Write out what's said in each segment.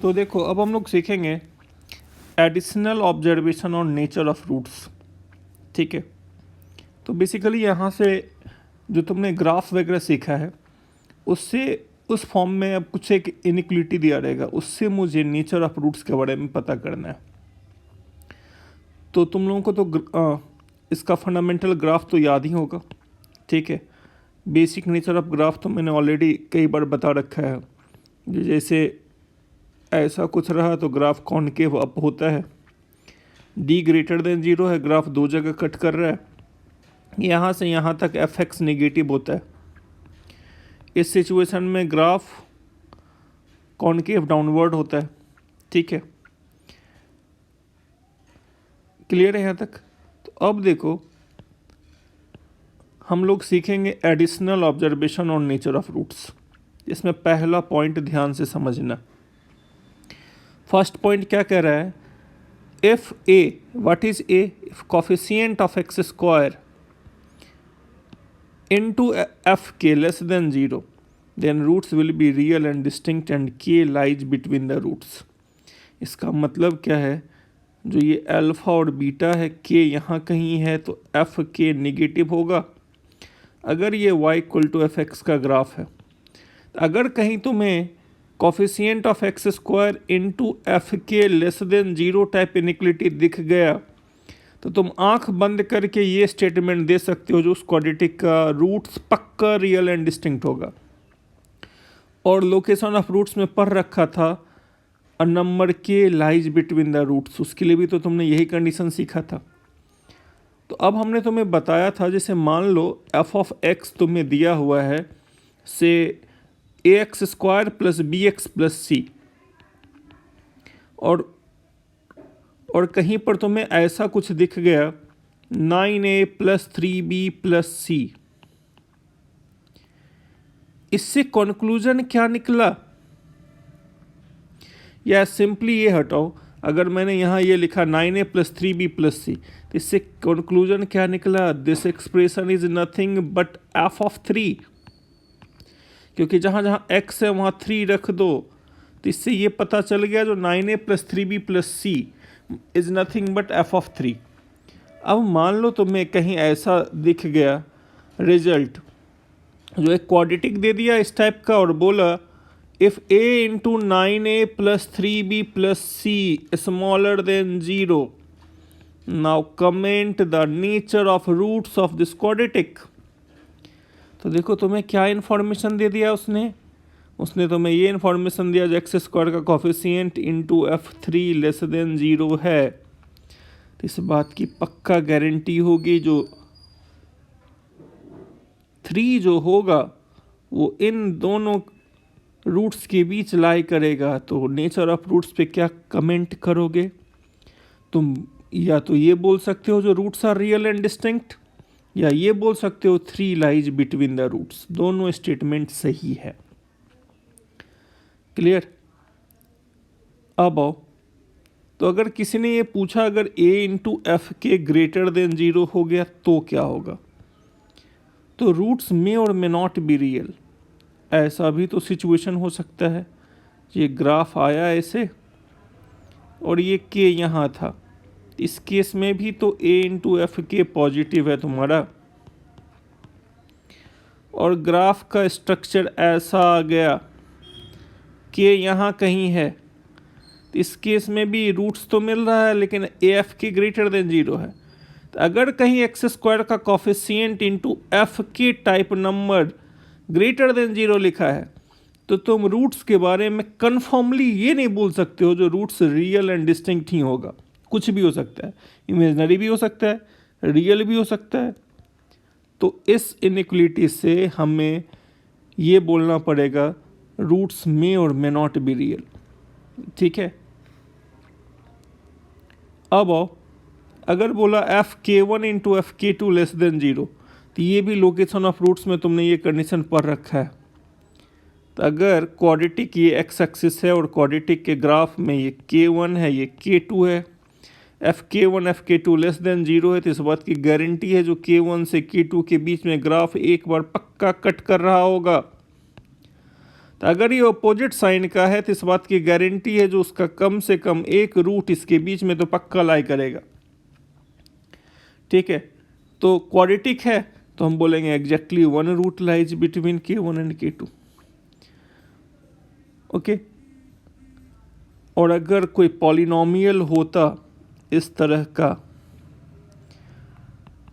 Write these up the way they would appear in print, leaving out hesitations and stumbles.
तो देखो अब हम लोग सीखेंगे additional observation on nature of roots. ठीक है, तो बेसिकली यहाँ से जो तुमने ग्राफ वगैरह सीखा है उससे उस फॉर्म में अब कुछ एक इनिक्विटी दिया रहेगा, उससे मुझे नेचर ऑफ रूट्स के बारे में पता करना है। तो तुम लोगों को तो इसका फंडामेंटल ग्राफ तो याद ही होगा। ठीक है, बेसिक नेचर ऑफ ग्राफ तो मैंने ऑलरेडी कई बार बता रखा है। जैसे ऐसा कुछ रहा तो ग्राफ कॉनकेव अप होता है, डी ग्रेटर देन जीरो है, ग्राफ दो जगह कट कर रहा है, यहाँ से यहाँ तक एफ एक्स नेगेटिव होता है। इस सिचुएशन में ग्राफ कॉनकेव डाउनवर्ड होता है। ठीक है, क्लियर है यहाँ तक? तो अब देखो हम लोग सीखेंगे additional observation on nature of roots. इसमें पहला पॉइंट ध्यान से समझना। फर्स्ट पॉइंट क्या कह रहा है, if A, what is a? If coefficient of x square into f k less than 0 then roots will be real and distinct and k lies between the roots। इसका मतलब क्या है, जो ये अल्फा और बीटा है, k यहाँ कहीं है तो f k निगेटिव होगा अगर ये y equal to f x का ग्राफ है। अगर कहीं तुम्हें coefficient of x square into f के लेस देन 0 टाइप इनिक्विटी दिख गया तो तुम आंख बंद करके ये स्टेटमेंट दे सकते हो जो उस क्वाड्रेटिक का रूट्स पक्का रियल एंड डिस्टिंक्ट होगा। और लोकेशन ऑफ रूट्स में पढ़ रखा था अ नंबर के लाइज बिटवीन द रूट्स, उसके लिए भी तो तुमने यही कंडीशन सीखा था। तो अब हमने तुम्हें बताया था, जैसे मान लो एफ ऑफ एक्स तुम्हें दिया हुआ है से a x square plus b x plus c, और कहीं पर तुम्हें ऐसा कुछ दिख गया 9a प्लस 3b प्लस सी। इससे कंक्लूजन क्या निकला? या सिंपली ये हटाओ, अगर मैंने यहाँ ये लिखा 9a प्लस 3b प्लस सी तो इससे कंक्लूजन क्या निकला? This expression is nothing but f of 3, क्योंकि जहाँ जहाँ x है वहाँ 3 रख दो। तो इससे ये पता चल गया जो 9a plus 3b plus c is nothing but f of 3। अब मान लो तुम्हें कहीं ऐसा दिख गया रिजल्ट जो एक क्वाड्रेटिक दे दिया इस टाइप का और बोला if a into 9a plus 3b plus c smaller than 0 now comment the nature of roots of this quadratic. तो देखो तुम्हें क्या इन्फॉर्मेशन दे दिया उसने तुम्हें ये इन्फॉर्मेशन दिया जो एक्स स्क्वायर का coefficient into F 3 less than 0 है। तो इस बात की पक्का गारंटी होगी जो 3 जो होगा वो इन दोनों रूट्स के बीच लाई करेगा। तो नेचर ऑफ रूट्स पे क्या कमेंट करोगे तुम? या तो ये बोल सकते हो जो roots are real and distinct, या ये बोल सकते हो 3 लाइज बिटवीन द रूट्स। दोनों स्टेटमेंट सही है। क्लियर? अब आओ, तो अगर किसी ने ये पूछा अगर a इंटू एफ के ग्रेटर देन 0 हो गया तो क्या होगा? तो रूट्स में और मे नॉट बी रियल, ऐसा भी तो सिचुएशन हो सकता है। ये ग्राफ आया ऐसे और ये k यहाँ था, इस केस में भी तो a इंटू एफ के पॉजिटिव है तुम्हारा, और ग्राफ का स्ट्रक्चर ऐसा आ गया k यहाँ कहीं है। इस केस में भी रूट्स तो मिल रहा है लेकिन ए एफ के ग्रेटर देन 0 है। तो अगर कहीं एक्स स्क्वायर का कोफिशिएंट इंटू एफ के टाइप नंबर ग्रेटर देन 0 लिखा है तो तुम रूट्स के बारे में कन्फर्मली ये नहीं बोल सकते हो जो रूट्स रियल एंड डिस्टिंक्ट ही होगा। कुछ भी हो सकता है, इमेजनरी भी हो सकता है, रियल भी हो सकता है। तो इस इनइक्वलिटी से हमें ये बोलना पड़ेगा रूट्स में और मे नॉट बी रियल। ठीक है, अब आओ, अगर बोला एफ के वन इंटू एफ के टू लेस देन 0 तो ये भी लोकेशन ऑफ रूट्स में तुमने ये कंडीशन पढ़ रखा है। तो अगर क्वाड्रेटिक ये एक्स एक्सिस है और क्वाड्रेटिक के ग्राफ में ये k1 है ये k2 है, एफ के वन एफ के टू लेस देन 0 है, तो इस बात की गारंटी है जो k1 से k2 के बीच में ग्राफ एक बार पक्का कट कर रहा होगा। तो अगर ये अपोजिट साइन का है तो इस बात की गारंटी है जो उसका कम से कम एक रूट इसके बीच में तो पक्का लाई करेगा। ठीक है, तो क्वाड्रेटिक है तो हम बोलेंगे exactly one root lies between k1 and k2। Okay, और अगर कोई पॉलिनोमियल होता इस तरह का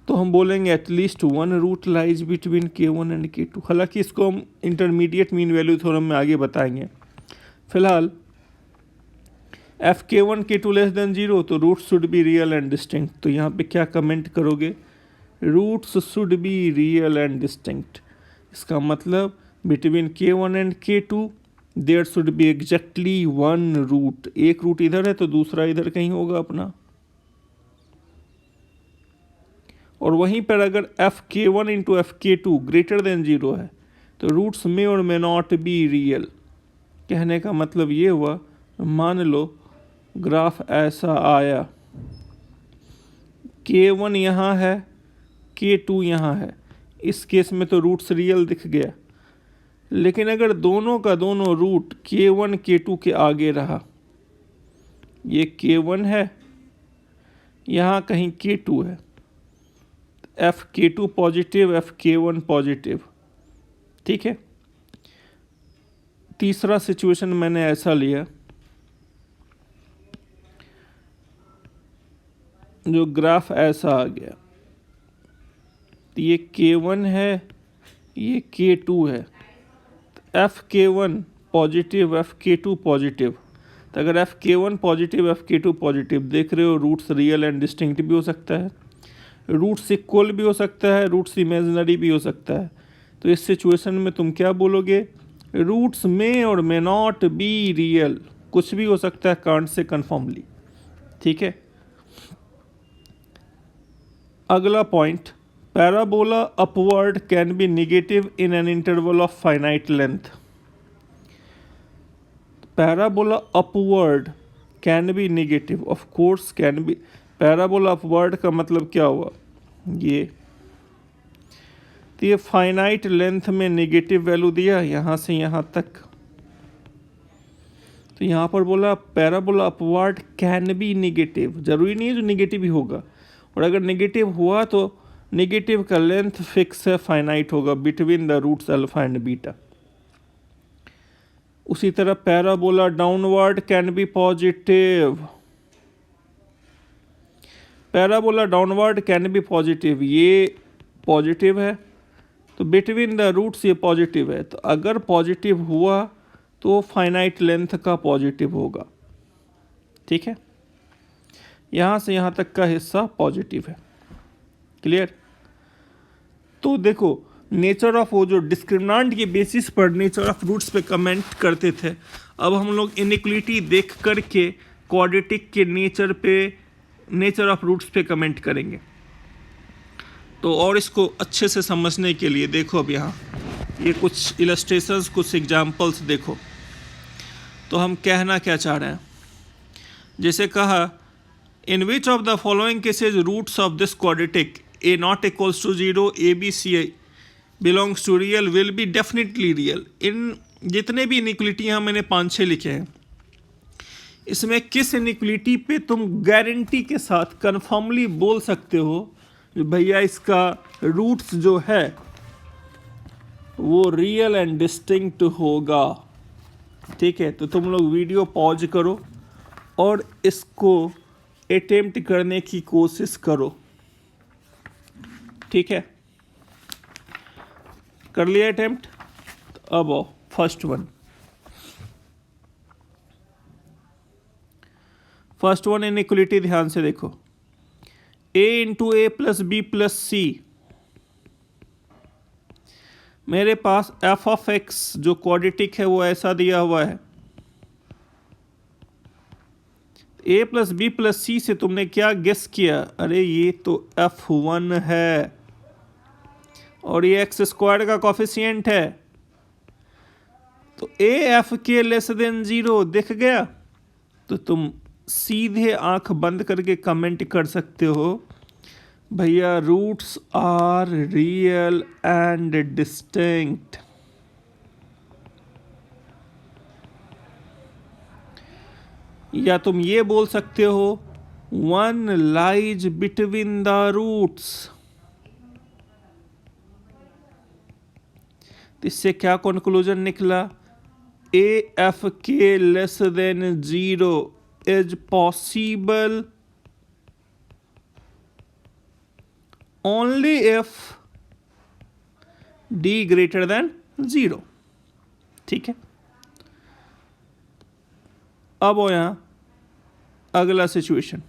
तो हम बोलेंगे at least one root lies between k1 and k2। हालांकि इसको हम इंटरमीडिएट मीन वैल्यू थ्योरम में आगे बताएंगे। फिलहाल F k1 k2 less than 0 तो roots should be real and distinct. तो यहाँ पे क्या कमेंट करोगे, roots should be real and distinct. इसका मतलब between k1 and k2 there should be exactly one root. एक रूट इधर है तो दूसरा इधर कहीं होगा अपना। और वहीं पर अगर F k1 into F k2 greater than 0 है तो रूट्स में और मे नॉट बी रियल। कहने का मतलब ये हुआ, मान लो ग्राफ ऐसा आया, k1 यहाँ है, k2 यहाँ है, इस केस में तो रूट्स रियल दिख गया। लेकिन अगर दोनों का दोनों रूट k1 k2 के आगे रहा, ये k1 है, यहाँ कहीं k2 है, F k2 positive F k1 positive. ठीक है, तीसरा सिचुएशन मैंने ऐसा लिया, जो ग्राफ ऐसा आ गया, तो ये k1 है, ये k2 है, F k1 positive F k2 positive. तो अगर F k1 positive F k2 positive देख रहे हो, रूट्स रियल एंड डिस्टिंक्ट भी हो सकता है, रूट्स इक्वल भी हो सकता है, रूट्स इमेजिनरी भी हो सकता है। तो इस सिचुएशन में तुम क्या बोलोगे, रूट्स में और मे नॉट बी रियल, कुछ भी हो सकता है कांट से कन्फर्मली। ठीक है, अगला point, parabola upward can be negative in an interval of finite length. Parabola upward can be negative, of course can be. Parabola upward का मतलब क्या हुआ, ये तो ये फाइनाइट लेंथ में नेगेटिव वैल्यू दिया यहाँ से यहाँ तक, तो यहाँ पर बोला parabola upward can be negative. जरूरी नहीं है जो नेगेटिव ही होगा, और अगर नेगेटिव हुआ तो नेगेटिव का लेंथ फिक्स है, फाइनाइट होगा between the roots alpha and beta. उसी तरह parabola downward can be positive, parabola downward can be positive, ये पॉजिटिव है तो बिटवीन द रूट्स ये पॉजिटिव है, तो अगर पॉजिटिव हुआ तो फाइनाइट लेंथ का पॉजिटिव होगा। ठीक है, यहाँ से यहाँ तक का हिस्सा पॉजिटिव है। क्लियर? तो देखो नेचर ऑफ, वो जो डिस्क्रिमिनेंट के बेसिस पर नेचर ऑफ रूट्स पे कमेंट करते थे, अब हम लोग इनइक्वलिटी देख करके क्वाड्रेटिक के नेचर पे, नेचर ऑफ रूट्स पे कमेंट करेंगे। तो और इसको अच्छे से समझने के लिए देखो, अब यहाँ ये कुछ इलस्ट्रेशंस, कुछ एग्जांपल्स देखो, तो हम कहना क्या चाह रहे हैं। जैसे कहा, in which of the following cases roots of this quadratic a not equals to 0 a b c belongs to real will be definitely real. इन जितने भी इनइक्वलिटी यहाँ मैंने 5-6 लिखे हैं, इसमें किस इनइक्वलिटी पे तुम गारंटी के साथ कन्फर्मली बोल सकते हो भैया इसका रूट्स जो है वो रियल एंड डिस्टिंक्ट होगा। ठीक है, तो तुम लोग वीडियो पॉज करो और इसको अटेम्प्ट करने की कोशिश करो। ठीक है, कर लिया अटेम्प्ट? तो अब आओ फर्स्ट वन इनइक्वलिटी ध्यान से देखो, a into a plus b plus c. मेरे पास f ऑफ x जो क्वाड्रेटिक है वो ऐसा दिया हुआ है, a plus b plus c से तुमने क्या गेस किया, अरे ये तो f1 है और ये एक्स स्क्वायर का कॉफिशिएंट है, तो a f के लेस देन 0 दिख गया। तो तुम सीधे आंख बंद करके कमेंट कर सकते हो भैया roots are real and distinct. या तुम ये बोल सकते हो 1 लाइज बिटवीन द रूट्स। इससे क्या कंक्लूजन निकला? ए एफ के less than 0 is possible only if D greater than 0। ठीक है, अब हो यहां अगला सिचुएशन।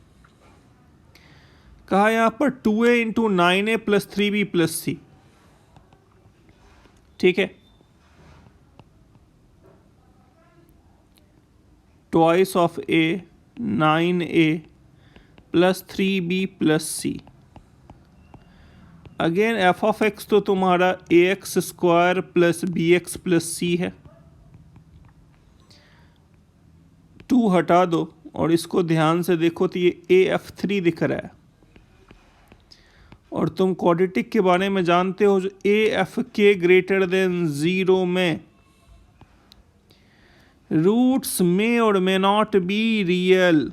कहा यहां पर 2a into 9a plus 3b plus c। ठीक है, twice of a 9a plus 3b plus c। Again f of x तो तुम्हारा a x square plus b x plus c है। 2 हटा दो और इसको ध्यान से देखो तो ये ए एफ 3 दिख रहा है। और तुम क्वाड्रेटिक के बारे में जानते हो, जो ए एफ के ग्रेटर देन 0 में रूट्स में और मे नॉट बी रियल।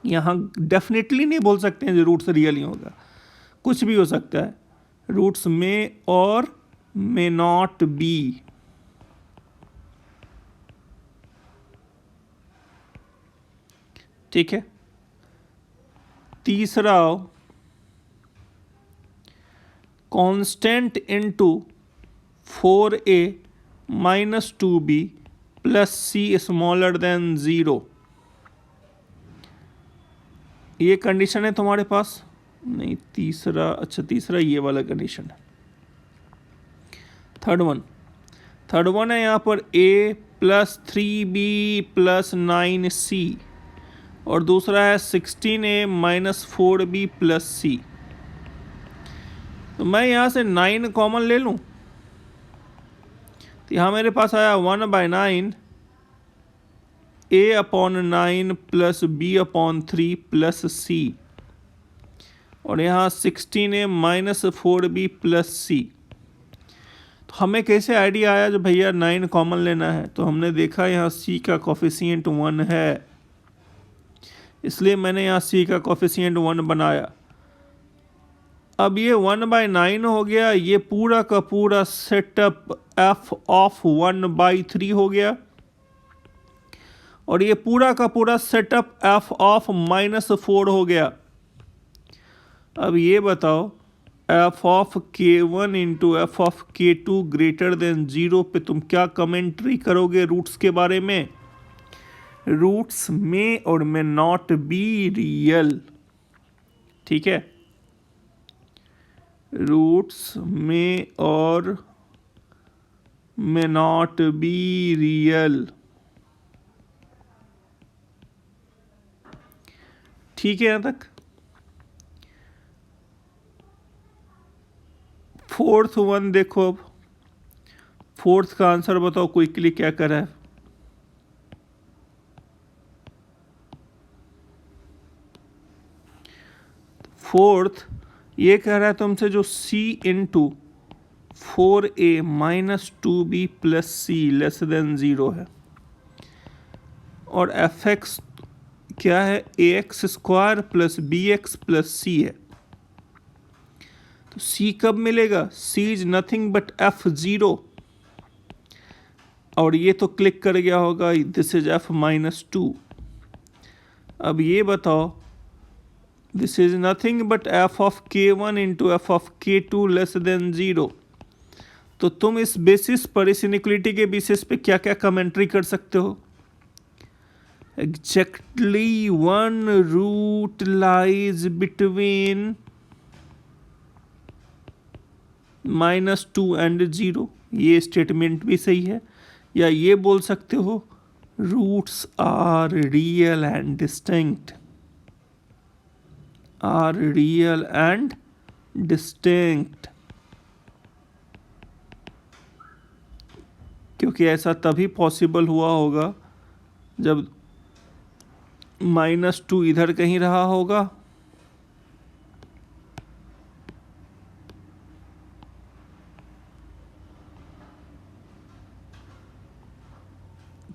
यहाँ डेफिनेटली नहीं बोल सकते हैं जो रूट्स रियल ही होगा, कुछ भी हो सकता है। रूट्स में और मे नॉट बी। ठीक है, तीसरा constant into 4a minus 2b plus c smaller than 0। ये कंडीशन है तुम्हारे पास? नहीं, तीसरा, अच्छा तीसरा ये वाला कंडीशन है। थर्ड वन है यहाँ पर a plus 3b plus 9c और दूसरा है 16a minus 4b plus c। तो मैं यहाँ से 9 कॉमन ले लूँ तो यहाँ मेरे पास आया 1/9 a upon 9 plus b upon 3 plus c और यहाँ 16a minus 4b plus c। तो हमें कैसे आइडिया आया जो भैया 9 कॉमन लेना है? तो हमने देखा यहाँ c का कोफिशिएंट 1 है, इसलिए मैंने यहाँ c का कोफिशिएंट 1 बनाया। अब ये 1/9 हो गया, ये पूरा का पूरा सेटअप f ऑफ 1/3 हो गया और ये पूरा का पूरा सेटअप f ऑफ -4 हो गया। अब ये बताओ f of k1 into F of k2 greater than 0 पे तुम क्या कमेंट्री करोगे रूट्स के बारे में? रूट्स में और में नॉट बी रियल। ठीक है, रूट्स में और में नॉट बी रियल। ठीक है, यहां तक। फोर्थ वन देखो, अब फोर्थ का आंसर बताओ क्विकली क्या करा है? फोर्थ ये कह रहा है तुमसे जो c into 4a minus 2b plus c less than 0 है और एफ एक्स क्या है? A x square plus b x plus c है। तो c कब मिलेगा? c is nothing but f0 और ये तो क्लिक कर गया होगा, दिस इज f-2। अब ये बताओ, this is nothing but f of k1 into F of k2 less than 0। तो तुम इस बेसिस पर, इस इनइक्वालिटी के बेसिस पे क्या क्या कमेंट्री कर सकते हो? Exactly 1 root lies between -2 and 0। ये स्टेटमेंट भी सही है। या ये बोल सकते हो roots are real and distinct, are real and distinct, क्योंकि ऐसा तभी पॉसिबल हुआ होगा जब -2 इधर कहीं रहा होगा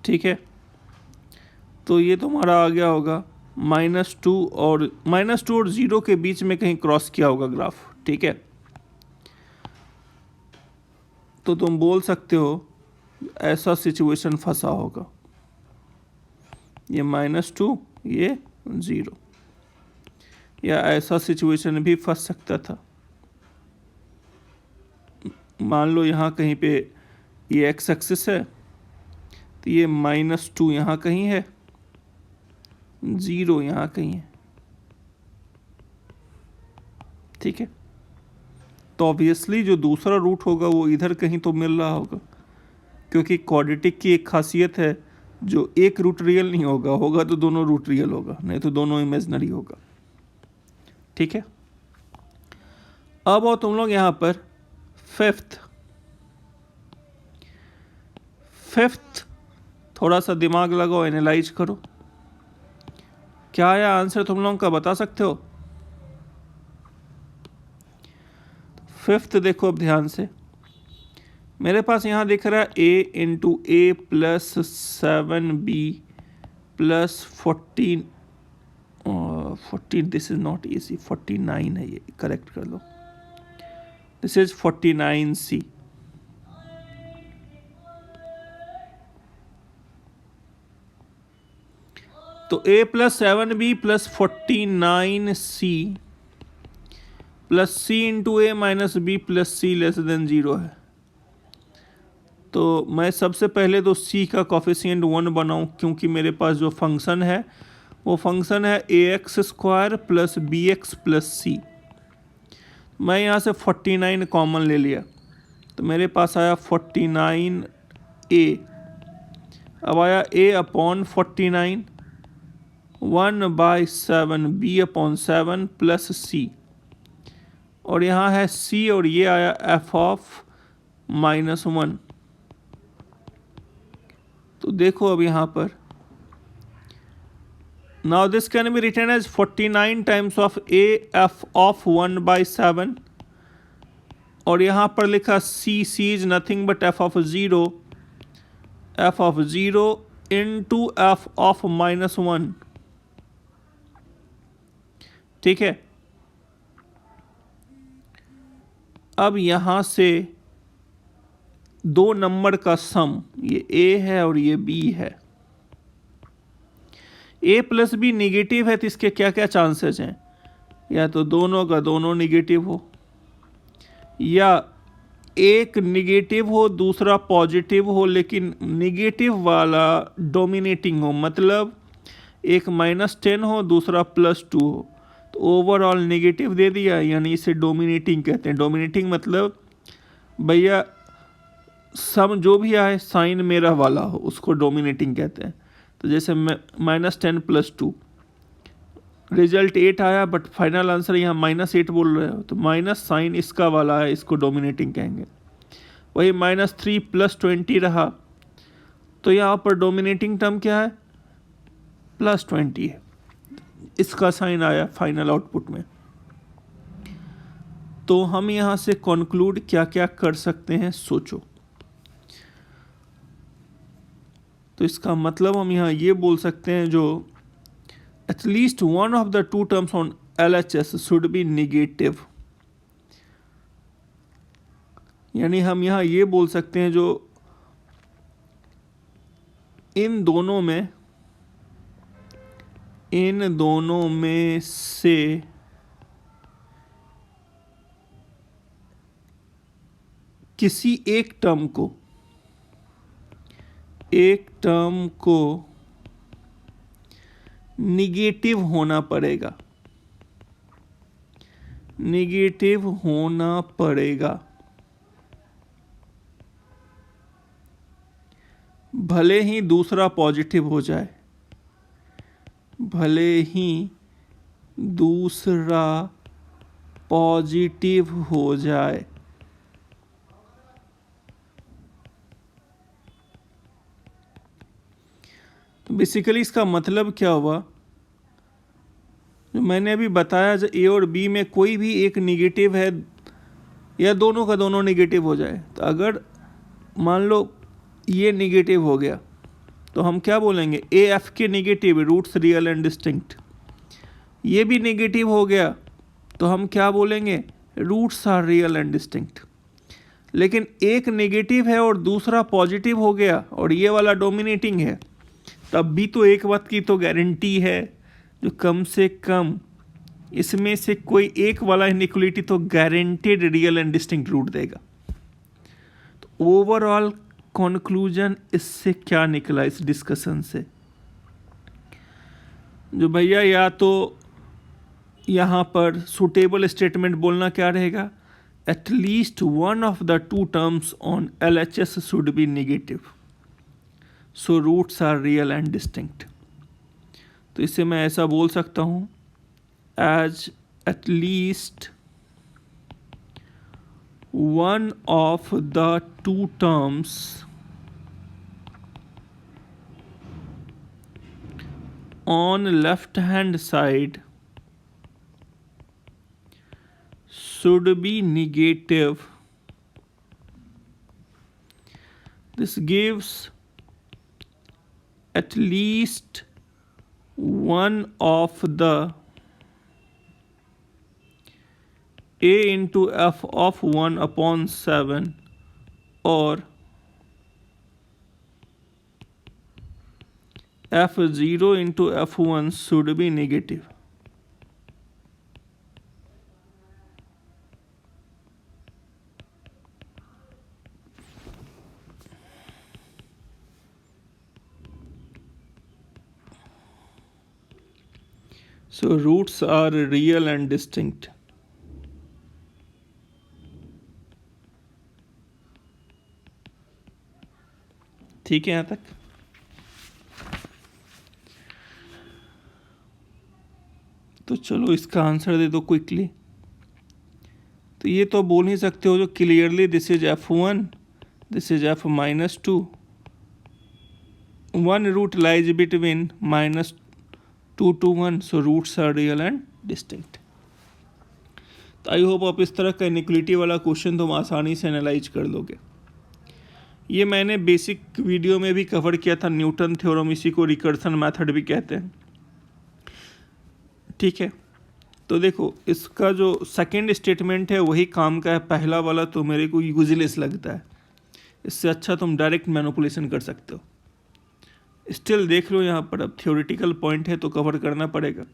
ठीक है। तो ये तुम्हारा आ गया होगा -2 और -2 और 0 के बीच में कहीं क्रॉस किया होगा ग्राफ, ठीक है। तो तुम बोल सकते हो ऐसा सिचुएशन फंसा होगा, ये -2 ये 0, या ऐसा सिचुएशन भी फंस सकता था। मान लो यहाँ कहीं पे ये एक्स एक्सिस है, तो ये -2 यहाँ कहीं है, 0 यहाँ कहीं है, ठीक है। तो ऑब्वियसली जो दूसरा रूट होगा वो इधर कहीं तो मिल रहा होगा, क्योंकि क्वाड्रेटिक की एक खासियत है, जो एक रूट रियल नहीं होगा, होगा तो दोनों रूट रियल होगा, नहीं तो दोनों इमेजिनरी होगा, ठीक है। अब और तुम लोग यहाँ पर फिफ्थ थोड़ा सा दिमाग लगाओ, एनालाइज करो, क्या आया आंसर तुम लोगों का बता सकते हो। फिफ्थ देखो अब ध्यान से, मेरे पास यहाँ दिख रहा है a into a plus 7b plus 14, this is not a c, 49 है ये, करेक्ट कर लो, दिस इज 49c। तो a plus 7b plus 49c plus c into a minus b plus c less than 0 है। तो मैं सबसे पहले तो c का कॉफिशिएंट 1 बनाऊं, क्योंकि मेरे पास जो फंक्शन है वो फंक्शन है ax² plus bx plus c। मैं यहाँ से 49 कॉमन ले लिया, तो मेरे पास आया 49a। अब आया a upon 49, 1/7 b upon 7 plus c, और यहाँ है c और ये आया f ऑफ -1। तो देखो अब यहाँ पर, now this can be written as 49 times of a f of 1/7, और यहाँ पर लिखा c is nothing but f of 0 into f of -1, ठीक है। अब यहाँ से दो नंबर का सम, ये a है और ये b है, a प्लस b निगेटिव है, तो इसके क्या क्या चांसेस हैं, या तो दोनों का दोनों निगेटिव हो, या एक निगेटिव हो दूसरा पॉजिटिव हो, लेकिन निगेटिव वाला डोमिनेटिंग हो, मतलब एक -10 हो दूसरा +2 हो, तो ओवरऑल नेगेटिव दे दिया, यानी इसे डोमिनेटिंग कहते हैं। डोमिनेटिंग मतलब भैया सम जो भी आए साइन मेरा वाला हो, उसको डोमिनेटिंग कहते हैं। तो जैसे -10 + 2, रिजल्ट 8 आया, बट फाइनल आंसर यहाँ -8 बोल रहे हो, तो माइनस साइन इसका वाला है, इसको डोमिनेटिंग कहेंगे। वही -3 + 20 रहा, तो यहाँ पर डोमिनेटिंग टर्म क्या है, +20 है, इसका साइन आया फाइनल आउटपुट में। तो हम यहाँ से कंक्लूड क्या क्या कर सकते हैं, सोचो। तो इसका मतलब हम यहाँ ये बोल सकते हैं, जो at least one of the two terms on LHS should B negative, यानी हम यहाँ ये बोल सकते हैं जो इन दोनों में से किसी एक टर्म को निगेटिव होना पड़ेगा, भले ही दूसरा पॉजिटिव हो जाए, तो बेसिकली इसका मतलब क्या हुआ, जो मैंने अभी बताया, जब ए और बी में कोई भी एक निगेटिव है या दोनों का दोनों निगेटिव हो जाए, तो अगर मान लो ये निगेटिव हो गया तो हम क्या बोलेंगे, ए एफ के negative, roots real and distinct. ये भी नेगेटिव हो गया तो हम क्या बोलेंगे, roots are real and distinct. लेकिन एक नेगेटिव है और दूसरा पॉजिटिव हो गया और ये वाला डोमिनेटिंग है, तब भी तो एक बात की तो गारंटी है, जो कम से कम इसमें से कोई एक वाला इनइक्वलिटी तो guaranteed real and distinct root देगा। तो ओवरऑल कंक्लूजन इससे क्या निकला इस डिस्कशन से, जो भैया या तो यहाँ पर सुटेबल स्टेटमेंट बोलना क्या रहेगा, at least one of the two terms on LHS should be negative, so roots are real and distinct. तो इसे मैं ऐसा बोल सकता हूँ, as at least one of the two terms on left hand side should be negative. This gives at least one of the a into f of 1/7 or f0 into f1 should be negative. So roots are real and distinct. ठीक है यहाँ तक। तो चलो इसका answer दे दो quickly. तो ये तो बोल नहीं सकते हो जो clearly this is f1, this is f-2, one root lies between -2 to 1, so roots are real and distinct. तो आई होप आप इस तरह का इनइक्वलिटी वाला क्वेश्चन तुम आसानी से एनालाइज कर लोगे। ये मैंने बेसिक वीडियो में भी कवर किया था, न्यूटन थ्योरम, इसी को रिकर्सन मेथड भी कहते हैं। ठीक है, तो देखो इसका जो सेकंड स्टेटमेंट है वही काम का है, पहला वाला तो मेरे को यूजलेस लगता है, इससे अच्छा तुम डायरेक्ट मैनिपुलेशन कर सकते हो। स्टिल देख लो यहाँ पर, अब थ्योरेटिकल पॉइंट है तो कवर करना पड़ेगा।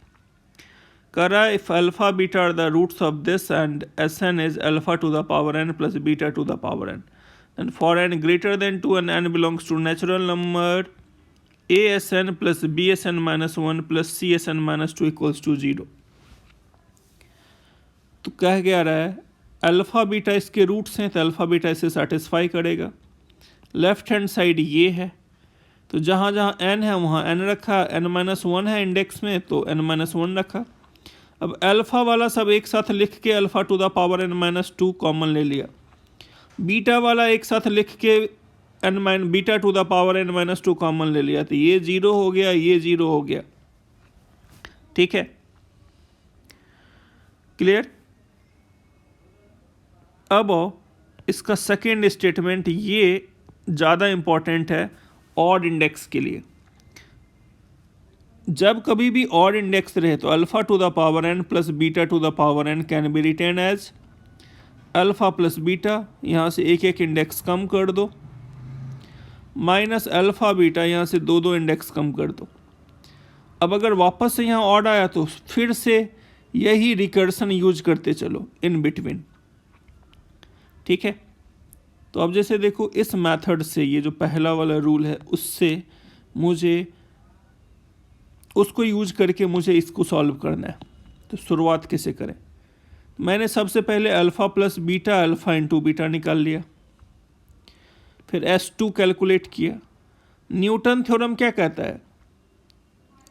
कर रहा है if alpha beta are the roots of this and Sn is alpha to the power n plus beta to the power n, and for n greater than 2 and n belongs to natural number asn plus bsn minus 1 plus csn minus 2 equals to 0। तो कह क्या रहा है, alpha beta इसके roots हैं तो alpha beta इसे satisfy करेगा। लेफ्ट हैंड साइड ये है, तो जहाँ जहाँ n है वहाँ n रखा, n-1 है इंडेक्स में तो n-1 रखा। अब अल्फ़ा वाला सब एक साथ लिख के alpha to the power n-2 common ले लिया, बीटा वाला एक साथ लिख के beta to the power n-2 common ले लिया, तो ये 0 हो गया, ये 0 हो गया। ठीक है, क्लियर। अब इसका सेकेंड स्टेटमेंट ये ज़्यादा इम्पॉर्टेंट है ऑड इंडेक्स के लिए। जब कभी भी ऑड इंडेक्स रहे तो alpha to the power n plus beta to the power n can be written as alpha plus beta, यहाँ से एक एक इंडेक्स कम कर दो, माइनस अल्फ़ा बीटा, यहाँ से दो दो इंडेक्स कम कर दो। अब अगर वापस से यहाँ ऑड आया तो फिर से यही रिकर्सन यूज करते चलो इन बिटवीन। ठीक है, तो अब जैसे देखो इस मेथड से, ये जो पहला वाला रूल है उससे मुझे उसको यूज करके मुझे इसको सॉल्व करना है। तो शुरुआत कैसे करें, मैंने सबसे पहले alpha plus beta alpha into beta निकाल लिया, फिर S2 कैलकुलेट किया। न्यूटन थ्योरम क्या कहता है,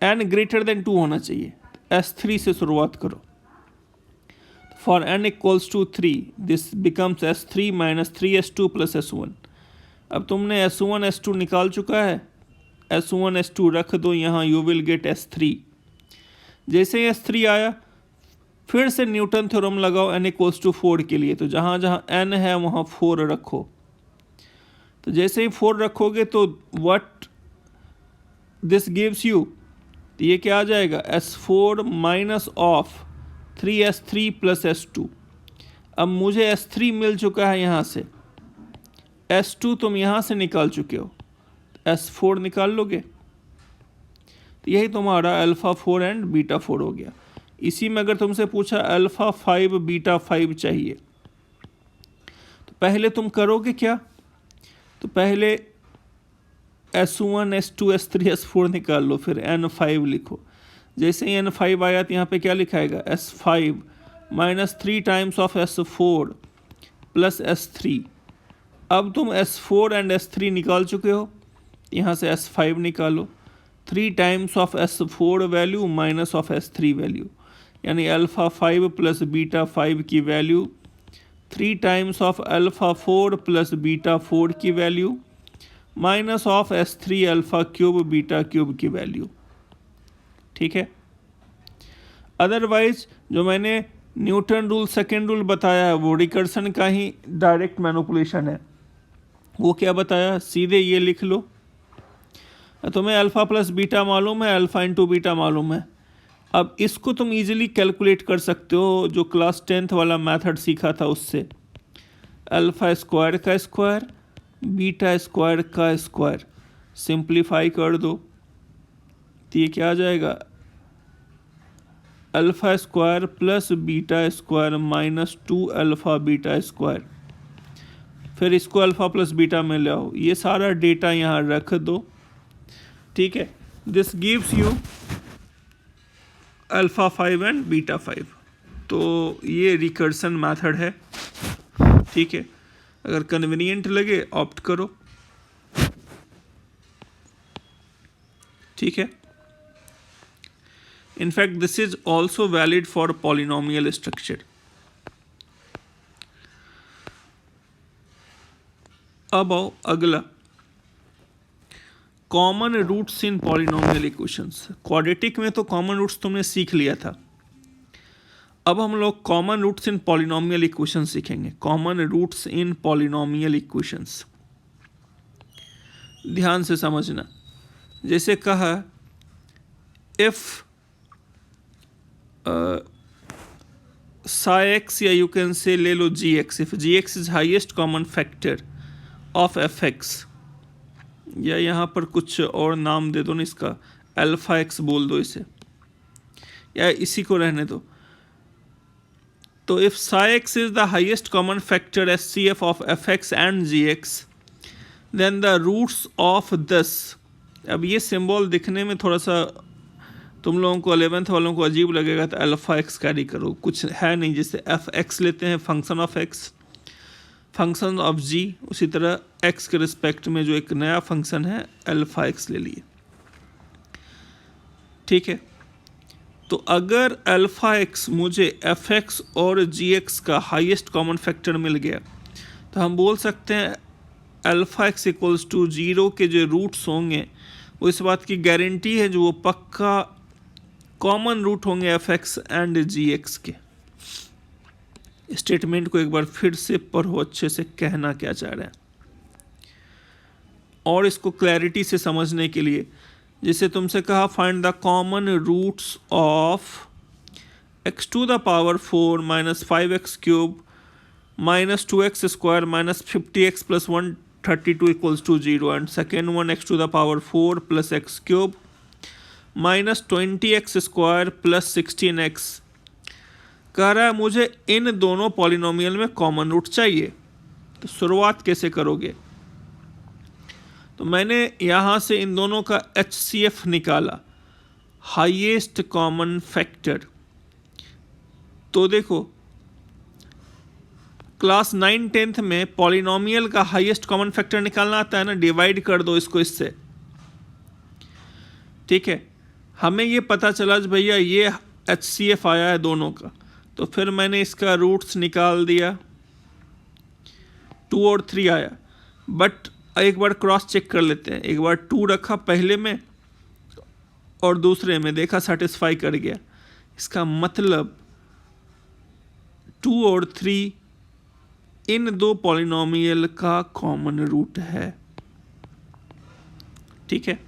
n ग्रेटर देन 2 होना चाहिए, S3 से शुरुआत करो। For n equals to 3 this becomes S3 minus 3S2 plus S1। अब तुमने S1 S2 निकाल चुका है, S1 S2 रख दो यहाँ, यू विल गेट S3। जैसे ही S3 आया फिर से न्यूटन थ्योरम लगाओ n इक्वल्स टू 4 के लिए, तो जहाँ जहाँ n है वहाँ 4 रखो। तो जैसे ही 4 रखोगे तो व्हाट दिस गिव्स यू, तो ये क्या आ जाएगा, S4 minus of 3S3 plus S2। अब मुझे S3 मिल चुका है यहाँ से, S2 तुम यहाँ से निकाल चुके हो, S4 निकाल लोगे, तो यही तुम्हारा अल्फ़ा 4 एंड बीटा 4 हो गया। इसी में अगर तुमसे पूछा अल्फ़ा 5 बीटा 5 चाहिए, तो पहले तुम करोगे क्या, तो पहले S1 S2 S3 S4 निकाल लो, फिर N5 लिखो। जैसे ही N5 आया तो यहाँ पे क्या लिखाएगा, S5 minus 3 times of S4 plus S3। अब तुम S4 एंड S3 निकाल चुके हो, यहाँ से S5 निकालो, 3 times of S4 value minus of S3 value, यानी अल्फ़ा 5 प्लस बीटा 5 की value 3 times of alpha 4 plus beta 4 की value minus of S3 alpha cube beta cube की वैल्यू। ठीक है। अदरवाइज जो मैंने न्यूटन रूल सेकेंड रूल बताया है वो रिकर्सन का ही डायरेक्ट मैनिपुलेशन है। वो क्या बताया, सीधे ये लिख लो, तुम्हें अल्फ़ा प्लस बीटा मालूम है, अल्फ़ा इंटू बीटा मालूम है। अब इसको तुम इजीली कैलकुलेट कर सकते हो, जो क्लास 10th वाला मेथड सीखा था उससे, अल्फ़ा स्क्वायर का स्क्वायर बीटा स्क्वायर का स्क्वायर, सिंप्लीफाई कर दो तो ये क्या आ जाएगा, alpha square plus beta square minus 2 alpha beta square. फिर इसको अल्फ़ा प्लस बीटा में ले आओ, ये सारा डेटा यहाँ रख दो। ठीक है, this gives you alpha 5 and beta 5। तो ये रिकर्सन मेथड है। ठीक है, अगर कन्वीनियंट लगे ऑप्ट करो। ठीक है, in fact this is also valid for polynomial structure. अब आओ अगला, common roots in polynomial equations. Quadratic में तो कॉमन रूट्स तुमने सीख लिया था, अब हम लोग common roots in polynomial equations सीखेंगे। Common roots in polynomial equations, ध्यान से समझना। जैसे कहा, इफ psi x या यू कैन से ले लो gx, if gx is highest common factor of fx, या यहाँ पर कुछ और नाम दे दो ना इसका, अल्फा एक्स बोल दो इसे, या इसी को रहने दो। तो if psi x is the highest common factor SCF of fx and gx, then the roots of this. अब ये सिंबल दिखने में थोड़ा सा तुम लोगों को 11th वालों को अजीब लगेगा, तो अल्फा एक्स कैरी करो, कुछ है नहीं। जैसे एफ एक्स लेते हैं function of x, function of g, उसी तरह एक्स के रिस्पेक्ट में जो एक नया फंक्शन है अल्फा एक्स ले लिए। ठीक है, तो अगर अल्फा एक्स मुझे एफ एक्स और जी एक्स का हाईएस्ट कॉमन फैक्टर मिल गया, तो हम बोल सकते हैं अल्फा एक्स इक्वल्स टू 0 के जो रूट्स होंगे वो इस बात की गारंटी है जो वो पक्का कॉमन रूट होंगे f x and g x के। स्टेटमेंट को एक बार फिर से पढ़ो, अच्छे से कहना क्या चाह रहे हैं। और इसको क्लैरिटी से समझने के लिए, जैसे तुमसे कहा find the common roots of x to the power 4 minus 5x cube minus 2x square minus 50x plus 132 equals to 0, and second one x to the power 4 plus x cube minus 20x square plus 16x। कह रहा है मुझे इन दोनों polynomial में common root चाहिए, तो शुरुआत कैसे करोगे। तो मैंने यहाँ से इन दोनों का HCF निकाला, हाईएस्ट कॉमन फैक्टर। तो देखो क्लास 9 10th में पॉलिनोमियल का हाईएस्ट कॉमन फैक्टर निकालना आता है ना, डिवाइड कर दो इसको इससे। ठीक है, हमें ये पता चला भैया ये HCF आया है दोनों का, तो फिर मैंने इसका रूट्स निकाल दिया, 2 और 3 आया। बट एक बार क्रॉस चेक कर लेते हैं, एक बार 2 रखा पहले में और दूसरे में, देखा सेटिस्फाई कर गया। इसका मतलब 2 और 3 इन दो पॉलिनोमियल का कॉमन रूट है। ठीक है,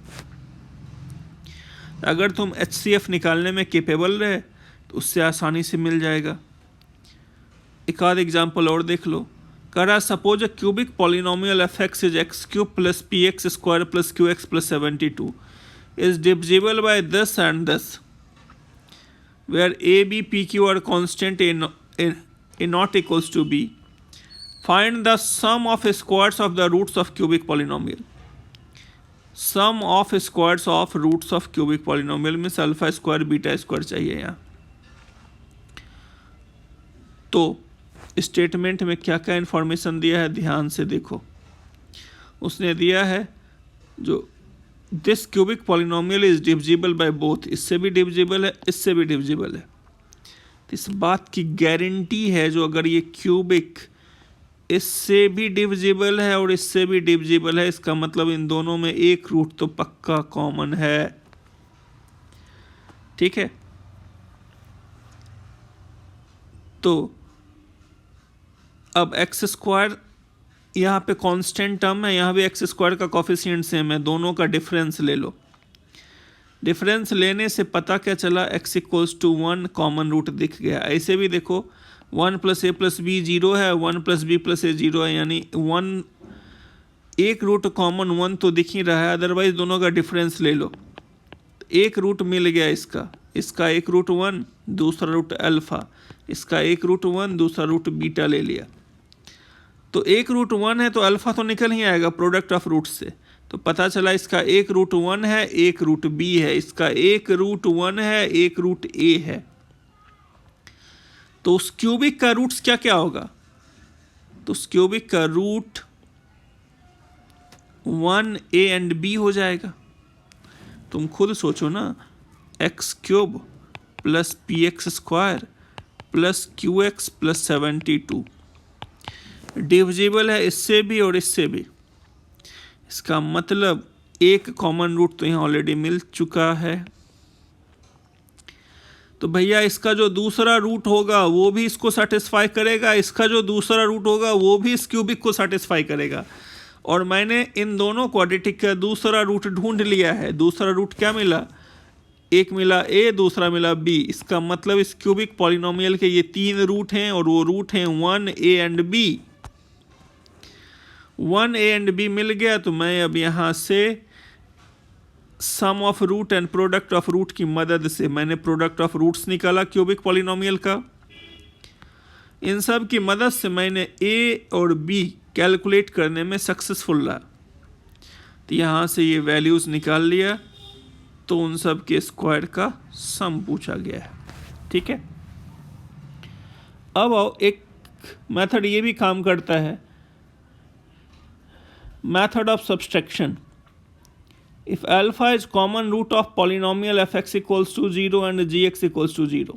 अगर तुम HCF निकालने में केपेबल रहे तो उससे आसानी से मिल जाएगा। एक आध एग्जाम्पल और देख लो। कह रहा suppose a cubic polynomial fx is x cube plus P x square plus Q x plus 72 is divisible by this and this, where a, b, p, q are constant, a not equals to b. Find the sum of squares of the roots of cubic polynomial. Sum of squares of roots of cubic polynomial means alpha square beta square चाहिए यहाँ। तो statement में क्या क्या information दिया है ध्यान से देखो। उसने दिया है जो this cubic polynomial is divisible by both, इससे भी डिविजिबल है इससे भी डिविजिबल है। तो इस बात की गारंटी है जो अगर ये क्यूबिक इससे भी डिविजिबल है और इससे भी डिविजिबल है, इसका मतलब इन दोनों में एक रूट तो पक्का कॉमन है। ठीक है, तो अब एक्स स्क्वायर यहाँ पे कांस्टेंट टर्म है, यहाँ भी एक्स स्क्वायर का कॉफिशिएंट सेम है, दोनों का डिफरेंस ले लो। डिफरेंस लेने से पता क्या चला, x equals to 1 common root दिख गया। ऐसे भी देखो 1 प्लस ए प्लस बी 0 है, 1 प्लस बी प्लस ए 0 है, यानी 1 एक रूट कॉमन 1 तो दिख ही रहा है, अदरवाइज दोनों का डिफरेंस ले लो। एक रूट मिल गया इसका एक रूट 1, दूसरा रूट अल्फा, इसका एक रूट 1, दूसरा रूट बीटा ले लिया। तो एक रूट 1 है तो अल्फा तो निकल ही आएगा प्रोडक्ट ऑफ रूट से, तो पता चला इसका एक रूट 1 है एक रूट बी है, इसका एक रूट 1 है एक रूट ए है। तो उस क्यूबिक का रूट्स क्या क्या होगा, तो उस क्यूबिक का रूट 1 ए एंड बी हो जाएगा। तुम खुद सोचो ना, x cube plus P x square plus Q x plus 72 divisible है इससे भी और इससे भी। इसका मतलब एक कॉमन रूट तो यहाँ ऑलरेडी मिल चुका है। तो भैया इसका जो दूसरा रूट होगा वो भी इसको सेटिस्फाई करेगा, इसका जो दूसरा रूट होगा वो भी इस क्यूबिक को सेटिस्फाई करेगा। और मैंने इन दोनों क्वाड्रेटिक का दूसरा रूट ढूंढ लिया है। दूसरा रूट क्या मिला, एक मिला ए दूसरा मिला बी। इसका मतलब इस क्यूबिक पॉलिनोमियल के ये 3 रूट हैं और वो रूट हैं 1 a and b. 1 a and b मिल गया तो मैं अब यहाँ से sum of root and product of root की मदद से मैंने प्रोडक्ट ऑफ रूट्स निकाला क्यूबिक पॉलिनोमियल का। इन सब की मदद से मैंने ए और बी कैलकुलेट करने में सक्सेसफुल रहा। तो यहाँ से ये वैल्यूज़ निकाल लिया, तो उन सब के स्क्वायर का सम पूछा गया है। ठीक है, अब आओ एक मेथड ये भी काम करता है, method of subtraction. If alpha is common root of polynomial fx equals to 0 and gx equals to 0,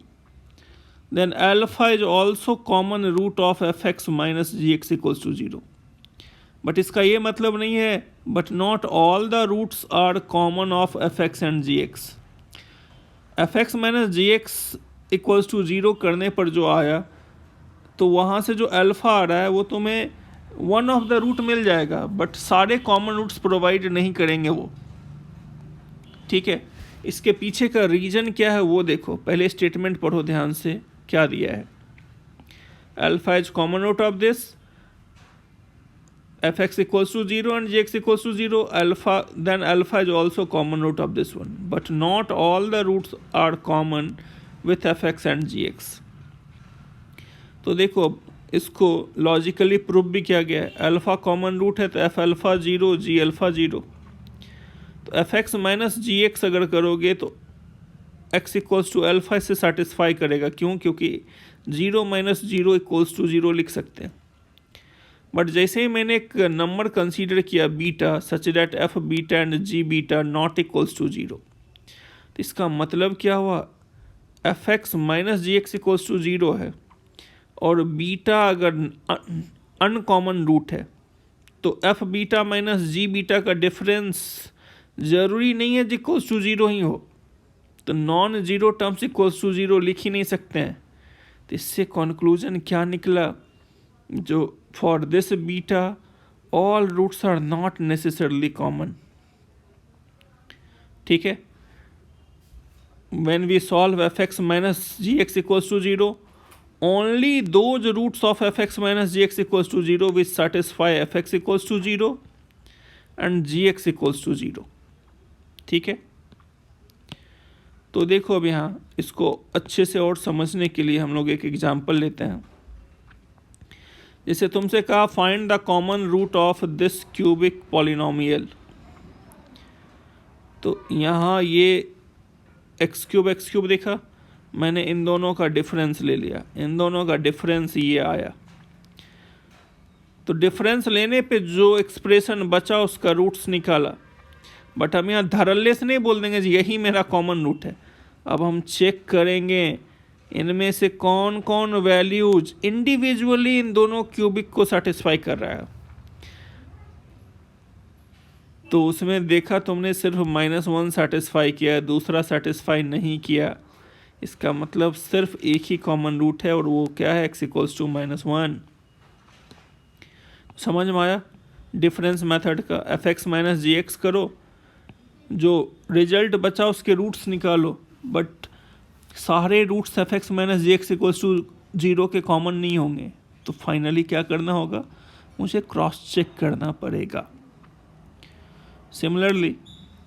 then alpha is also common root of fx minus gx equals to 0. But इसका ये मतलब नहीं है but not all the roots are common of fx and gx. fx minus gx equals to 0 करने पर जो आया, तो वहाँ से जो अल्फ़ा आ रहा है वो तुम्हें वन ऑफ द रूट मिल जाएगा, बट सारे कॉमन रूट्स प्रोवाइड नहीं करेंगे वो। ठीक है, इसके पीछे का रीजन क्या है वो देखो। पहले स्टेटमेंट पढ़ो ध्यान से, क्या दिया है। Alpha is common root of this, f x equals to 0 and g x equals to 0, alpha then alpha is also common root of this one, but not all the roots are common with f x and g x. तो देखो इसको logically proof भी किया गया है। Alpha common root है तो F alpha 0 जी alpha 0, तो F x minus g x अगर करोगे तो एक्स इक्वल्स टू अल्फ़ा इससे सेटिस्फाई करेगा। क्यों, क्योंकि 0 माइनस 0 इक्वल्स टू 0 लिख सकते हैं। बट जैसे ही मैंने एक नंबर कंसीडर किया beta such that f beta and g beta not equals to 0, तो इसका मतलब क्या हुआ, f x minus g x equals to 0 है और बीटा अगर अनकॉमन रूट है तो f beta minus g beta का डिफरेंस ज़रूरी नहीं है इक्वल्स टू 0 ही हो, तो non zero terms equals to 0 लिख ही नहीं सकते हैं। तो इससे कंक्लूजन क्या निकला, जो for this beta all roots are not necessarily common. ठीक है, when we solve fx minus gx equals to 0, only those roots of fx minus gx equals to 0 which satisfy fx equals to 0 and gx equals to 0. ठीक है, तो देखो अब यहाँ इसको अच्छे से और समझने के लिए हम लोग एक एग्जाम्पल लेते हैं. जैसे तुमसे कहा find the common root of this cubic polynomial, तो यहाँ ये एक्स क्यूब देखा, मैंने इन दोनों का डिफरेंस ले लिया, इन दोनों का डिफरेंस ये आया, तो डिफरेंस लेने पे जो एक्सप्रेशन बचा उसका रूट्स निकाला. बट हम यहाँ धड़ल्ले से नहीं बोल देंगे जी यही मेरा कॉमन रूट है. अब हम चेक करेंगे इनमें से कौन कौन वैल्यूज इंडिविजुअली इन दोनों क्यूबिक को सेटिस्फाई कर रहा है. तो उसमें देखा तुमने सिर्फ -1 सेटिस्फाई किया, दूसरा सेटिस्फाई नहीं किया. इसका मतलब सिर्फ एक ही कॉमन रूट है और वो क्या है, x इक्वल्स टू -1. समझ में आया डिफरेंस मेथड का. fx माइनस जी एक्स करो, जो रिजल्ट बचा उसके रूट्स निकालो, बट सारे roots fx minus g x equals to 0 के कॉमन नहीं होंगे. तो फाइनली क्या करना होगा, मुझे क्रॉस चेक करना पड़ेगा. सिमिलरली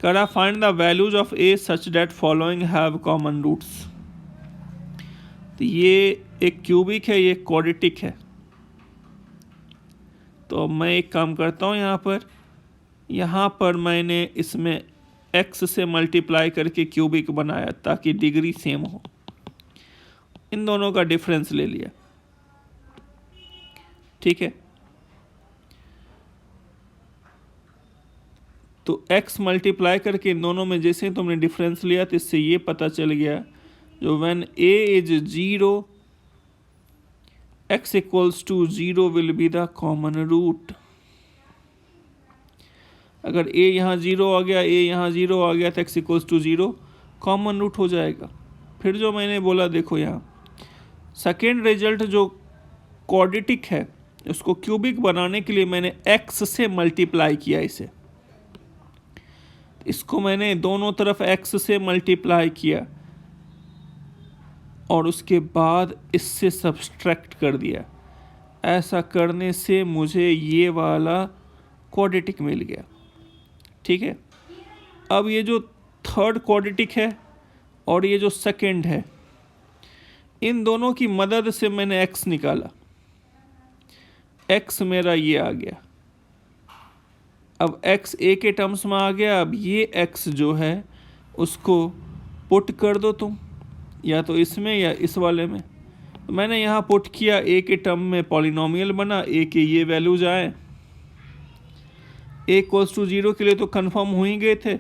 करा find the values of a such that following have common roots. तो ये एक क्यूबिक है, ये क्वाड्रेटिक है. तो मैं एक काम करता हूँ, यहाँ पर मैंने इसमें x से मल्टीप्लाई करके क्यूबिक बनाया ताकि डिग्री सेम हो. इन दोनों का डिफरेंस ले लिया. ठीक है, तो x मल्टीप्लाई करके इन दोनों में जैसे तुमने डिफरेंस लिया तो इससे ये पता चल गया जो when a is 0 x equals to 0 will be the common root. अगर a यहाँ 0 आ गया, a यहाँ 0 आ गया तो x equals to 0 common root हो जाएगा. फिर जो मैंने बोला देखो यहाँ सेकेंड रिजल्ट जो क्वाड्रेटिक है उसको क्यूबिक बनाने के लिए मैंने x से मल्टीप्लाई किया इसे. इसको मैंने दोनों तरफ x से मल्टीप्लाई किया और उसके बाद इससे सब्सट्रैक्ट कर दिया. ऐसा करने से मुझे ये वाला क्वाड्रेटिक मिल गया. ठीक है, अब ये जो थर्ड क्वाड्रेटिक है और ये जो सेकंड है, इन दोनों की मदद से मैंने x निकाला. x मेरा ये आ गया. अब x a के टर्म्स में आ गया. अब ये x जो है उसको पुट कर दो तुम, या तो इसमें या इस वाले में. तो मैंने यहाँ पुट किया, a के टर्म में पॉलिनोमियल बना, a के ये वैल्यूज आए. a इक्वल्स टू 0 के लिए तो कंफर्म हो ही गए थे.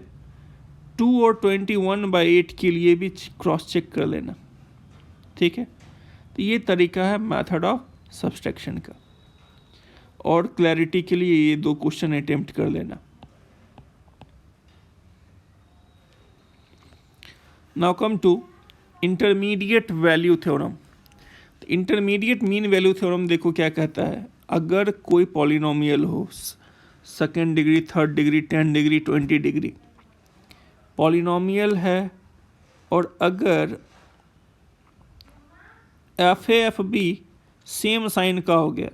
2 और 21/8 के लिए भी क्रॉस चेक कर लेना. ठीक है, तो ये तरीका है मेथड ऑफ सब्सट्रैक्शन का. और क्लैरिटी के लिए ये 2 क्वेश्चन अटेम्प्ट कर लेना. Now come to intermediate value theorem. तो इंटरमीडिएट मीन वैल्यू थ्योरम देखो क्या कहता है. अगर कोई पॉलिनोमियल हो, second degree, third degree, 10 degree, 20 degree polynomial है, और अगर f a f b same sign का हो गया,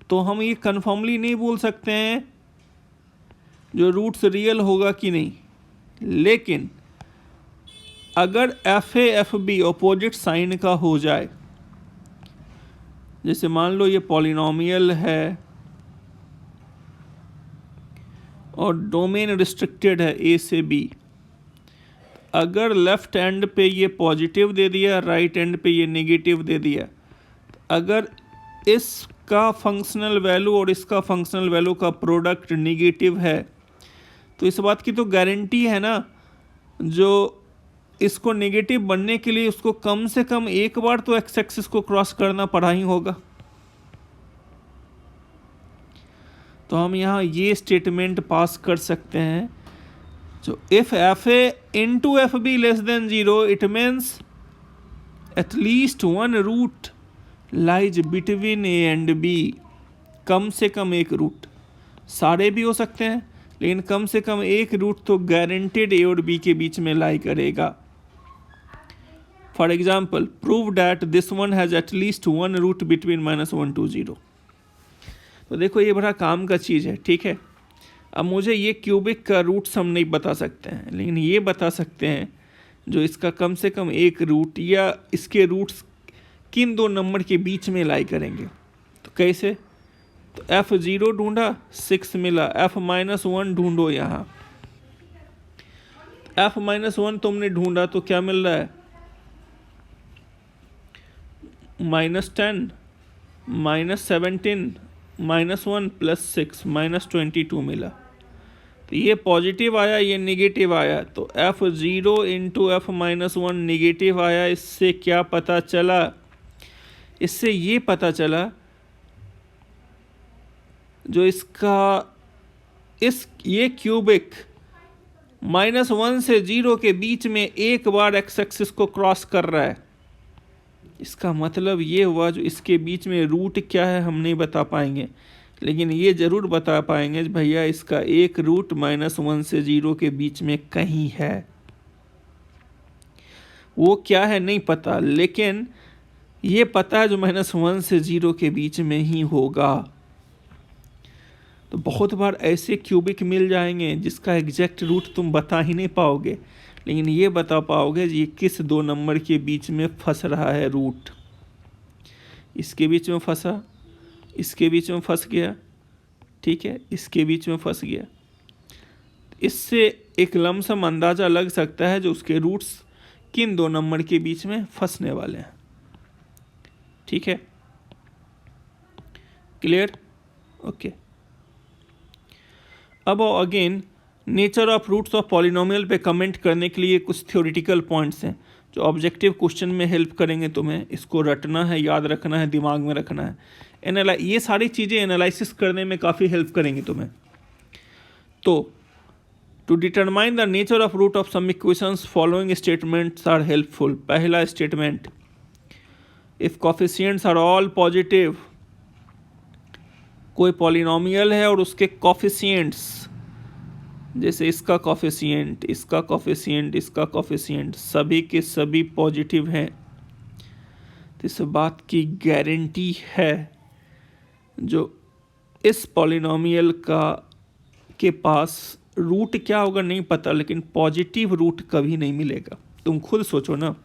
तो हम ये कन्फर्मली नहीं बोल सकते हैं जो रूट्स रियल होगा कि नहीं. लेकिन अगर f a f b opposite sign का हो जाए, जैसे मान लो ये पॉलिनोमियल है और डोमेन रिस्ट्रिक्टेड है ए से बी, अगर लेफ्ट एंड पे ये पॉजिटिव दे दिया, राइट एंड पे ये नेगेटिव दे दिया, अगर इसका फंक्शनल वैल्यू और इसका फंक्शनल वैल्यू का प्रोडक्ट नेगेटिव है, तो इस बात की तो गारंटी है ना, जो इसको नेगेटिव बनने के लिए उसको कम से कम एक बार तो एक्स एक्सिस को क्रॉस करना पड़ा ही होगा. तो हम यहाँ ये स्टेटमेंट पास कर सकते हैं, जो if f a into f b less than 0, it means at least one root lies between a and b. कम से कम एक रूट, सारे भी हो सकते हैं, लेकिन कम से कम एक रूट तो गारंटेड ए और बी के बीच में लाई करेगा। For example, prove that this one has at least one root between -1 to 0। तो देखो ये बड़ा काम का चीज़ है, ठीक है। अब मुझे ये क्यूबिक का रूट्स हम नहीं बता सकते हैं, लेकिन ये बता सकते हैं जो इसका कम से कम एक रूट या इसके रूट्स किन दो नंबर के बीच में लाई करेंगे। तो कैसे? तो f0 ढूंढा, 6 मिला, f-1 ढूंढो यहाँ, f-1 तुमने ढूंढा तो क्या मिल रहा है? -10, -17, -1 + 6 -22 मिला। तो ये पॉजिटिव आया, ये नेगेटिव आया, तो f0 इंटू f-1 नेगेटिव आया। इससे क्या पता चला? इससे ये पता चला जो इसका ये क्यूबिक -1 से 0 के बीच में एक बार एक्स एक्सिस को क्रॉस कर रहा है। इसका मतलब ये हुआ जो इसके बीच में रूट क्या है हम नहीं बता पाएंगे, लेकिन ये ज़रूर बता पाएंगे भैया इसका एक रूट -1 से 0 के बीच में कहीं है। वो क्या है नहीं पता, लेकिन ये पता है जो -1 से 0 के बीच में ही होगा। तो बहुत बार ऐसे क्यूबिक मिल जाएंगे जिसका एग्जैक्ट रूट तुम बता ही नहीं पाओगे, लेकिन ये बता पाओगे ये किस दो नंबर के बीच में फंस रहा है रूट। इसके बीच में फंसा, इसके बीच में फंस गया, ठीक है, इसके बीच में फंस गया। इससे एक लमसम अंदाज़ा लग सकता है जो उसके रूट्स किन दो नंबर के बीच में फंसने वाले हैं। ठीक है, क्लियर? ओके। अब again nature of roots of polynomial पे कमेंट करने के लिए कुछ थ्योरेटिकल पॉइंट्स हैं जो ऑब्जेक्टिव क्वेश्चन में हेल्प करेंगे तुम्हें। इसको रटना है, याद रखना है, दिमाग में रखना है। ये सारी चीज़ें एनालिसिस करने में काफ़ी हेल्प करेंगी तुम्हें। तो to determine the nature of root of some equations following statements are helpful. पहला statement, if coefficients are all positive, कोई पॉलिनोमियल है और उसके कोफिशिएंट्स जैसे इसका कोफिशिएंट, इसका कोफिशिएंट, इसका कोफिशिएंट सभी के सभी पॉजिटिव हैं, तो इस बात की गारंटी है जो इस पॉलिनोमियल के पास रूट क्या होगा नहीं पता, लेकिन पॉजिटिव रूट कभी नहीं मिलेगा। तुम खुद सोचो ना,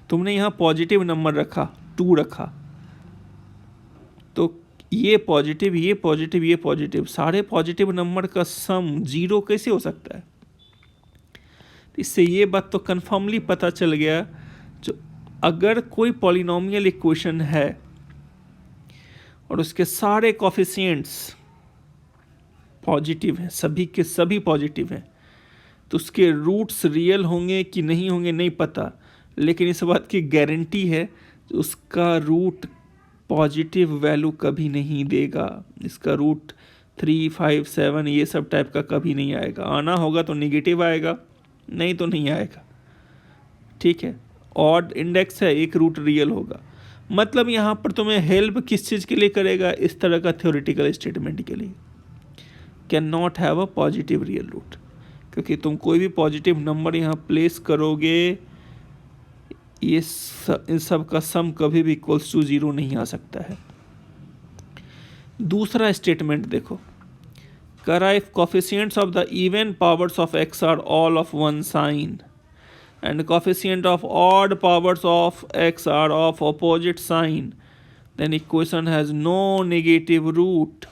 तुमने यहाँ पॉजिटिव नंबर रखा, 2 रखा, तो ये पॉजिटिव, ये पॉजिटिव, ये पॉजिटिव, सारे पॉजिटिव नंबर का सम 0 कैसे हो सकता है? इससे ये बात तो कन्फर्मली पता चल गया जो अगर कोई पॉलिनोमियल इक्वेशन है और उसके सारे कोफिशिएंट्स पॉजिटिव हैं, सभी के सभी पॉजिटिव हैं, तो उसके रूट्स रियल होंगे कि नहीं होंगे नहीं पता, लेकिन इस बात की गारंटी है उसका रूट पॉजिटिव वैल्यू कभी नहीं देगा। इसका रूट 3, 5, 7 ये सब टाइप का कभी नहीं आएगा। आना होगा तो नेगेटिव आएगा, नहीं तो नहीं आएगा। ठीक है, ऑड इंडेक्स है, एक रूट रियल होगा। मतलब यहाँ पर तुम्हें हेल्प किस चीज़ के लिए करेगा? इस तरह का थ्योरेटिकल स्टेटमेंट के लिए, can not have a positive real root, क्योंकि तुम कोई भी पॉजिटिव नंबर यहाँ प्लेस करोगे ये इन सब का सम कभी भी इक्वल्स टू 0 नहीं आ सकता है। दूसरा स्टेटमेंट देखो, करा if coefficients of the even powers of x are all of 1 sign and coefficient of odd powers of x are of opposite sign, then equation has no negative root.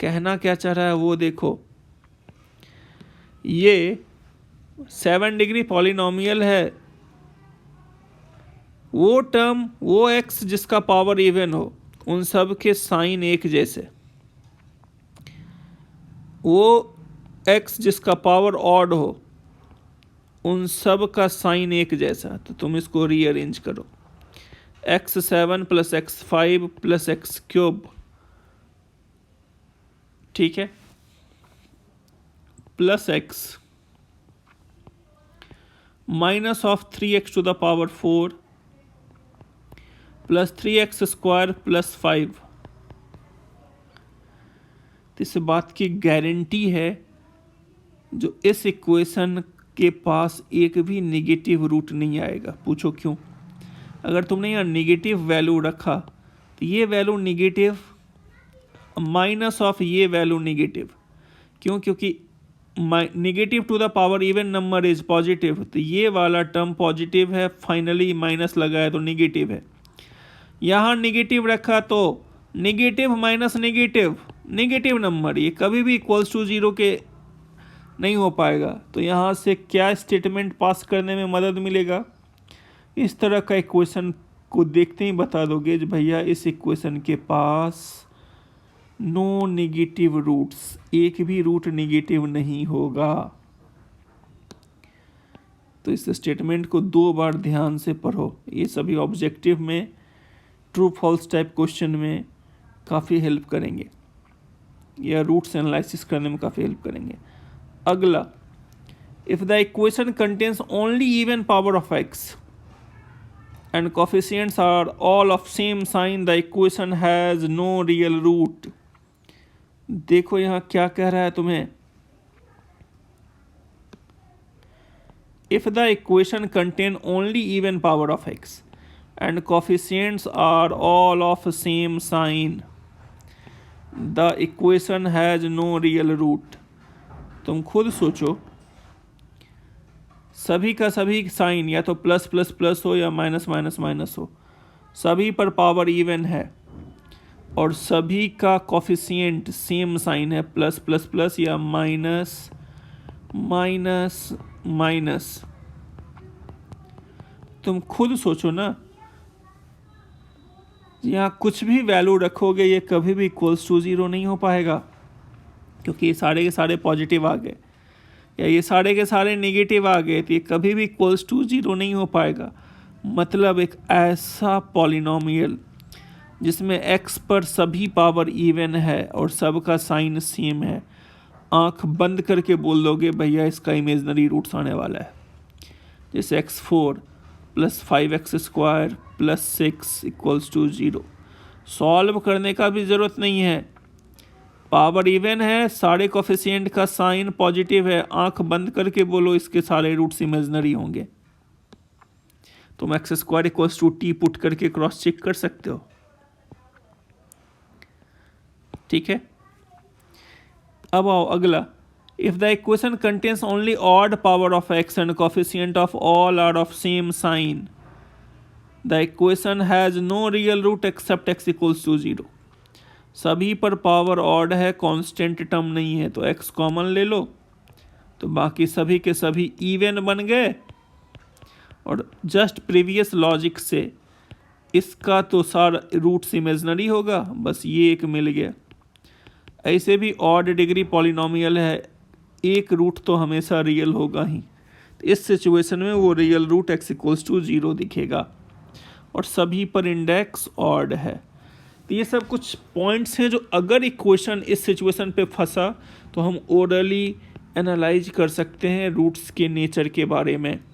कहना क्या चाह रहा है वो देखो, ये 7 डिग्री पॉलिनोमियल है, वो टर्म, वो x जिसका पावर इवन हो उन सब के साइन एक जैसे, वो x जिसका पावर ऑड हो उन सब का साइन एक जैसा। तो तुम इसको रीअरेंज करो, x7 + x5 + x3, ठीक है, प्लस x -3x⁴ + 3x² + 5। तो इस बात की गारंटी है जो इस इक्वेशन के पास एक भी निगेटिव रूट नहीं आएगा। पूछो क्यों? अगर तुमने यहाँ निगेटिव वैल्यू रखा तो ये वैल्यू निगेटिव माइनस ऑफ ये वैल्यू निगेटिव। क्यों? क्योंकि negative to the power even number is positive, तो ये वाला टर्म पॉजिटिव है, फाइनली माइनस लगा है तो निगेटिव है। यहाँ निगेटिव रखा तो negative minus negative negative number, ये कभी भी इक्वल्स टू जीरो के नहीं हो पाएगा। तो यहाँ से क्या स्टेटमेंट पास करने में मदद मिलेगा? इस तरह का इक्वेशन को देखते ही बता दोगे कि भैया इस इक्वेशन के पास नो नेगेटिव रूट्स, एक भी रूट नेगेटिव नहीं होगा। तो इस स्टेटमेंट को 2 बार ध्यान से पढ़ो, ये सभी ऑब्जेक्टिव में ट्रू फॉल्स टाइप क्वेश्चन में काफ़ी हेल्प करेंगे, या रूट्स एनालिसिस करने में काफ़ी हेल्प करेंगे। अगला, if the equation contains only even power of x and coefficients are all of same sign, the equation has no real root। देखो यहाँ क्या कह रहा है तुम्हें, if the equation contain only even power of x and coefficients are all of same sign, the equation has no real root। तुम खुद सोचो, सभी का सभी साइन या तो प्लस प्लस प्लस हो या माइनस माइनस माइनस हो, सभी पर पावर इवन है और सभी का कोफिशिएंट सेम साइन है, प्लस प्लस प्लस या माइनस माइनस माइनस। तुम खुद सोचो ना, यहाँ कुछ भी वैल्यू रखोगे ये कभी भी इक्वल्स टू जीरो नहीं हो पाएगा, क्योंकि ये सारे के सारे पॉजिटिव आ गए या ये सारे के सारे नेगेटिव आ गए, तो ये कभी भी इक्वल्स टू जीरो नहीं हो पाएगा। मतलब एक ऐसा पॉलिनोमियल जिसमें x पर सभी पावर इवन है और सबका साइन सेम है, आंख बंद करके बोल दोगे भैया इसका इमेजनरी रूट्स आने वाला है। जैसे x4 + 5x² + 6 = 0। सॉल्व करने का भी ज़रूरत नहीं है, पावर इवन है, सारे कोफिशिएंट का साइन पॉजिटिव है, आंख बंद करके बोलो इसके सारे रूट्स इमेजनरी होंगे। तुम x² = t पुट करके क्रॉस चेक कर सकते हो। ठीक है, अब आओ अगला, if the equation contains only odd power of x and coefficient of all are of same sign, the equation has no real root except x = 0। सभी पर पावर ऑड है, कांस्टेंट टर्म नहीं है, तो x कॉमन ले लो तो बाकी सभी के सभी इवन बन गए, और जस्ट प्रीवियस लॉजिक से इसका तो सारा रूट्स इमेजनरी होगा, बस ये एक मिल गया। ऐसे भी ऑड डिग्री पॉलिनोमियल है, एक रूट तो हमेशा रियल होगा ही, तो इस सिचुएशन में वो रियल रूट x = 0 दिखेगा और सभी पर इंडेक्स ऑड है। तो ये सब कुछ पॉइंट्स हैं जो अगर इक्वेशन इस सिचुएशन पे फंसा तो हम ओरली एनालाइज कर सकते हैं रूट्स के नेचर के बारे में।